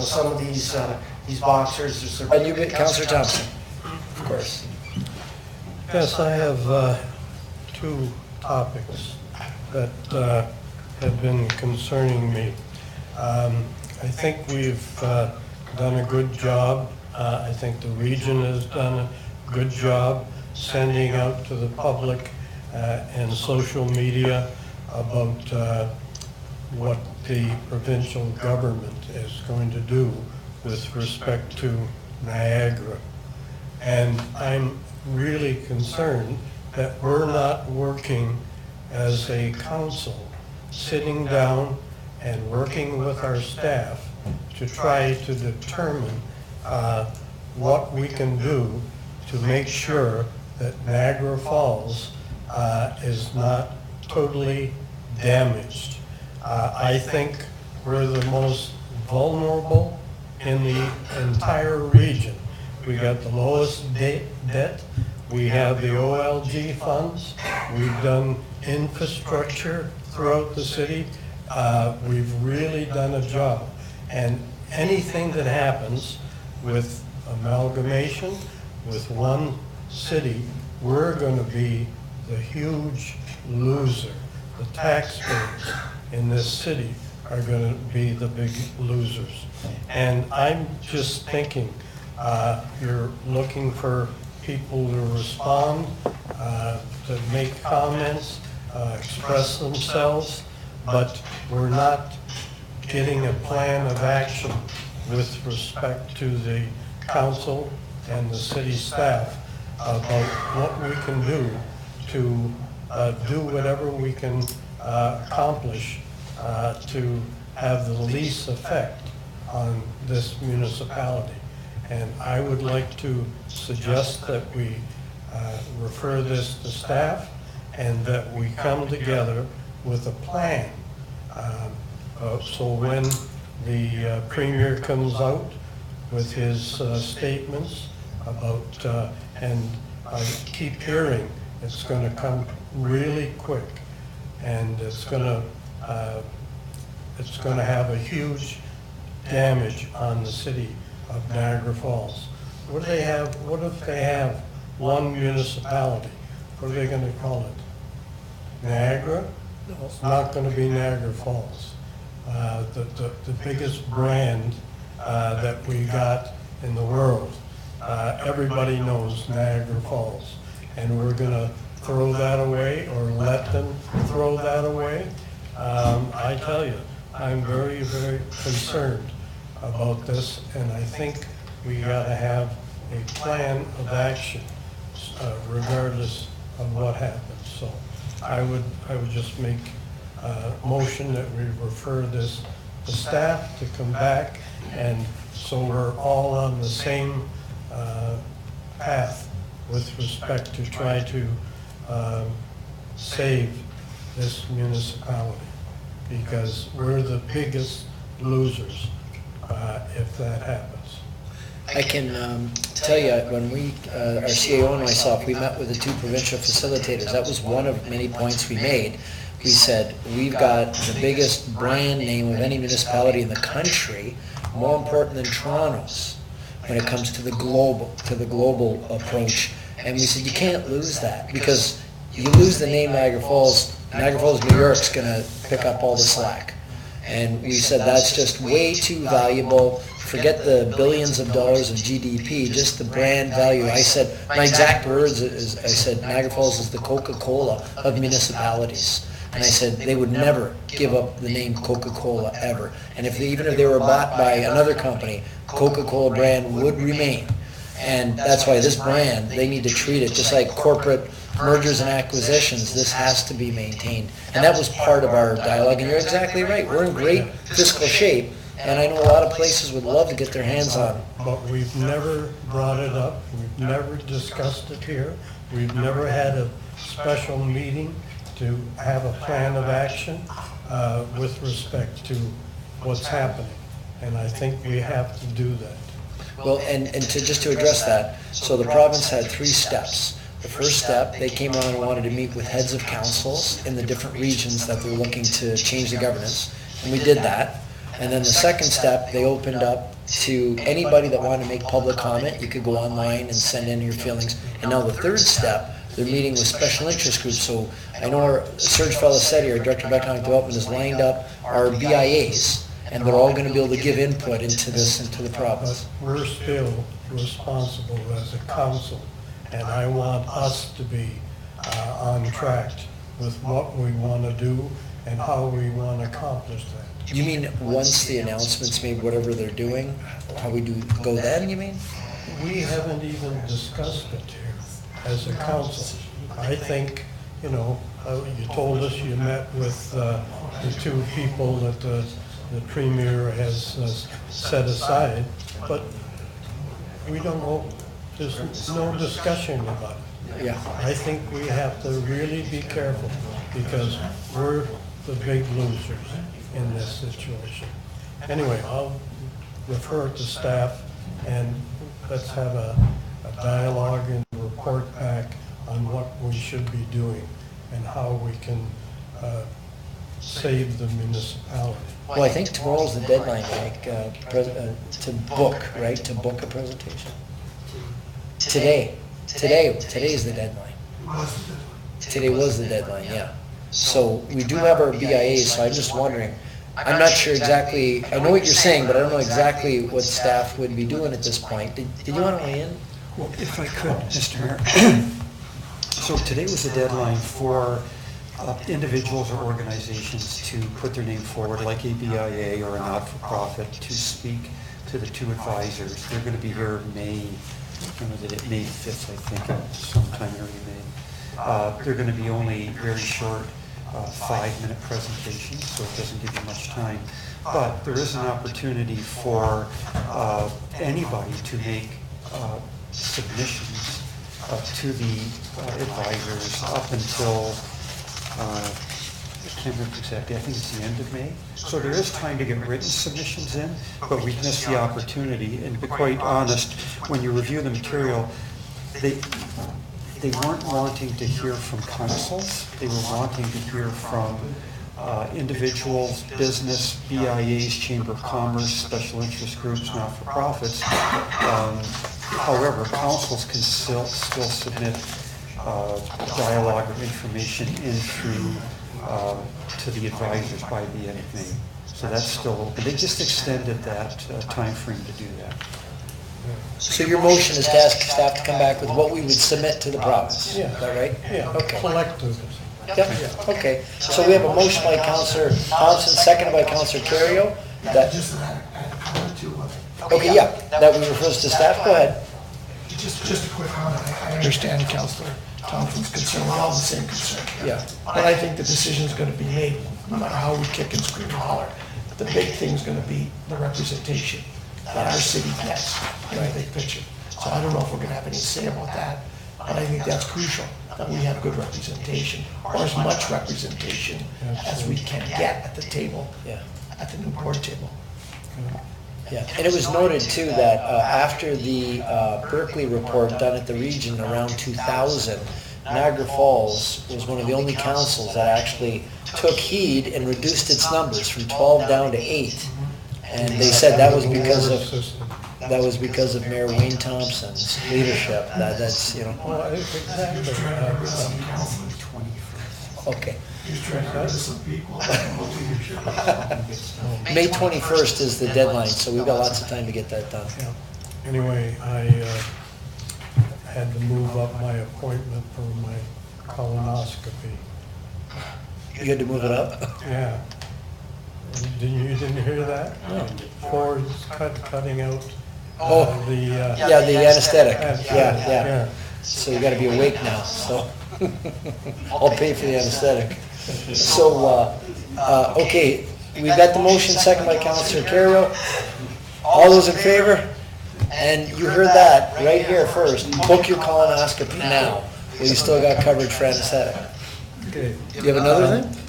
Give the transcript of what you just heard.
some of these boxers. And you get Councillor Thompson, of course. Yes, I have two topics that have been concerning me. I think we've done a good job. I think the region has done a good job sending out to the public and social media about what the provincial government is going to do with respect to Niagara. And I'm really concerned that we're not working as a council, sitting down and working with our staff to try to determine what we can do to make sure that Niagara Falls is not totally damaged. I think we're the most vulnerable in the entire region. We got the lowest debt. We have the OLG funds. We've done infrastructure throughout the city. We've really done a job. And anything that happens with amalgamation, with one city, we're going to be the huge loser. The taxpayers in this city are going to be the big losers. And I'm just thinking, you're looking for people to respond, to make comments, express themselves, but we're not getting a plan of action with respect to the council and the city staff about what we can do to do whatever we can accomplish to have the least effect on this municipality. And I would like to suggest that we refer this to staff and that we come together with a plan. So when the Premier comes out with his statements about, and I keep hearing it's going to come really quick, and it's going to have a huge damage on the city of Niagara Falls. What do they have? What if they have one municipality? What are they going to call it? Niagara? It's not going to be Niagara Falls. The biggest brand that we got in the world. Everybody knows Niagara Falls, and we're going to throw that away or let them throw that away. I tell you, I'm very, very concerned about this, and I think we got to have a plan of action regardless of what happens. So I would just make a motion that we refer this to staff to come back, and so we're all on the same path with respect to try to save this municipality, because we're the biggest losers if that happens. I can tell you, when our CAO and myself, we met with the two provincial facilitators. That was one of many points we made. We said, we've got the biggest brand name of any municipality in the country, more important than Toronto's when it comes to the global approach. And we said, you can't lose that, because you lose the name Niagara Falls, New York's going to pick up all the slack. And we said that's just way too valuable. Forget the billions of dollars of GDP, just the brand value. I said, my exact words is, I said, Niagara Falls is the Coca-Cola of municipalities. And I said they would never give up the name Coca-Cola ever. And even if they were bought by another company, Coca-Cola brand would remain. And that's why this brand, they need to treat it just like corporate mergers and acquisitions. This has to be maintained. And that was part of our dialogue. And you're exactly right. We're in great fiscal shape. And I know a lot of places would love to get their hands on it. But we've never brought it up. We've never discussed it here. We've never had a special meeting to have a plan of action with respect to what's happening. And I think we have to do that. Well, and just to address that, so the province had 3 steps. The first step, they came on and wanted to meet with heads of councils in the different regions that they're looking to change the governance, and we did that. And then the second step, they opened up to anybody that wanted to make public comment. You could go online and send in your feelings. And now the third step, they're meeting with special interest groups. So I know our Serge Felicetti, our Director of Economic Development, has lined up our BIAs, and they're all going to be able to give input into this, into the province. But we're still responsible as a council, and I want us to be on track with what we want to do and how we want to accomplish that. You mean once the announcement's made, whatever they're doing, how we do go then, you mean? We haven't even discussed it here as a council. I think, you know, you told us you met with the two people that the Premier has set aside, but we don't know, there's no discussion about it. Yeah. I think we have to really be careful because we're the big losers in this situation. Anyway, I'll refer to staff and let's have a dialogue and report back on what we should be doing and how we can save the municipality. Well, I think tomorrow's the deadline, like, to book, right, to book a presentation. Today's the deadline. Today was the deadline, yeah. So we do have our BIAs, so I'm just wondering, I'm not sure exactly, I know what you're saying, but I don't know exactly what staff would be doing at this point. Did you want to weigh in? Well, if I could, Mr. Mayor. So today was the deadline for individuals or organizations to put their name forward, like a BIA or a not-for-profit, to speak to the two advisors. They're going to be here May 5th, I think, sometime early May. They're going to be only very short, 5-minute presentations, so it doesn't give you much time. But there is an opportunity for anybody to make submissions to the advisors up until, I can't remember exactly, I think it's the end of May. So there is time to get written submissions in, but we missed the opportunity. And to be quite honest, when you review the material, they weren't wanting to hear from councils. They were wanting to hear from individuals, business, BIAs, Chamber of Commerce, special interest groups, not-for-profits. However, councils can still submit dialogue or information in through to the advisors by the end of May. So that's still open. They just extended that time frame to do that. So your motion is to ask staff to come back with what we would submit to the province, Yeah. is that right? Yeah, Okay. collective. Yep, okay. So we have a motion by Councillor Thompson, seconded by Councillor Carrio. That, Just add a comment to okay, yeah, that we refer to staff, go ahead. just a quick comment. I understand Councillor Thompson's concern, we're all the same concern. Yeah. But I think the decision's gonna be made, no matter how we kick and scream and holler. The big thing's gonna be the representation that our city gets in the big picture. So I don't know if we're gonna have any say about that, but I think that's crucial, that we have good representation, or as much representation as we can get at the table, Yeah. at the new board table. Yeah, and it was noted too that after the Berkeley report done at the region around 2000, Niagara Falls was one of the only councils that actually took heed and reduced its numbers from 12 down to 8. And they said that was because of Mayor Wayne Thompson's leadership. That's, you know, Well, exactly. okay. May 21st is the deadline, so we've got lots of time to get that done. Yeah. Anyway, I had to move up my appointment for my colonoscopy. You had to move it up? Yeah. You didn't hear that? No. Ford's cutting out Oh, the... yeah, the anesthetic. Yeah. Yeah. So you gotta be awake now, so I'll pay for the anesthetic. So, okay, we've got the motion, second by Councillor Carrio. All those in favor? And you heard that right here first. Book your colonoscopy now. Well, you still got coverage for anesthetic. Okay. Do you have another thing?